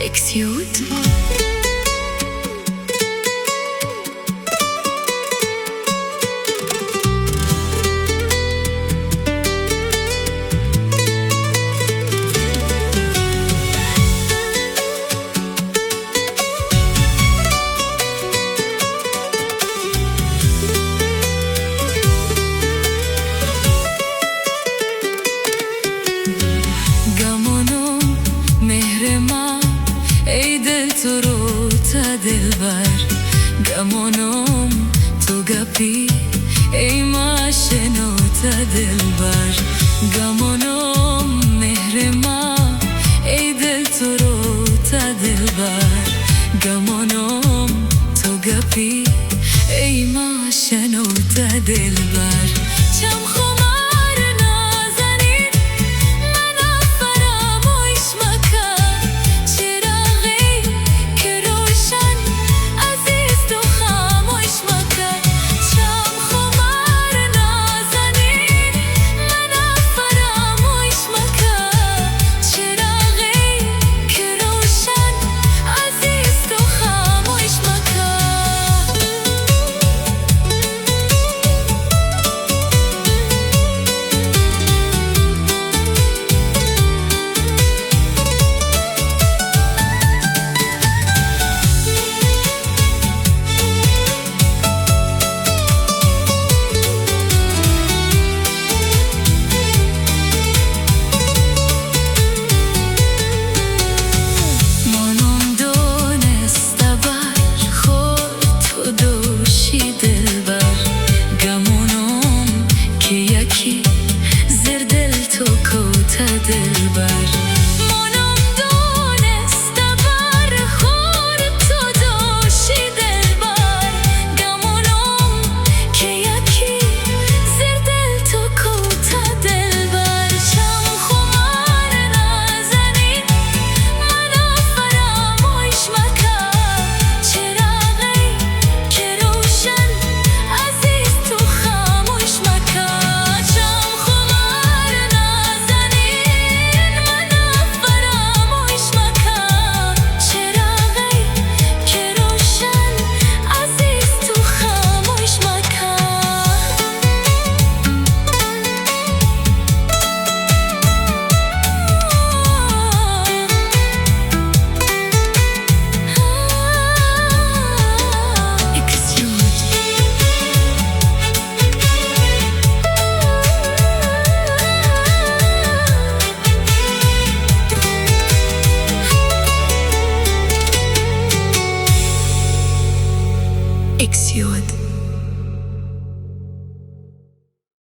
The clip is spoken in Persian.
اكسيود. دلبر گمانم تو گپی ای ما شنوت دلبر گمانم مهر ما ای دل تو رو تا دلبر گمانم تو گپی ای ما شنوت دلبر چم خمار نازنین من فراموش مکن چراغی که روشن عزیز تو خاموش مکن چم خمار نازنین من فراموش مکن چراغی که روشن عزیز تو خاموش مکن دلبر منم دونسته بر خور تو دوشی دلبر گمانم که یکی زیر دل تو کوته دلبر چم خمار نازنین منو فراموش مکن چراغی که روشن عزیز تو خاموش مکن چم خمار اكسيود.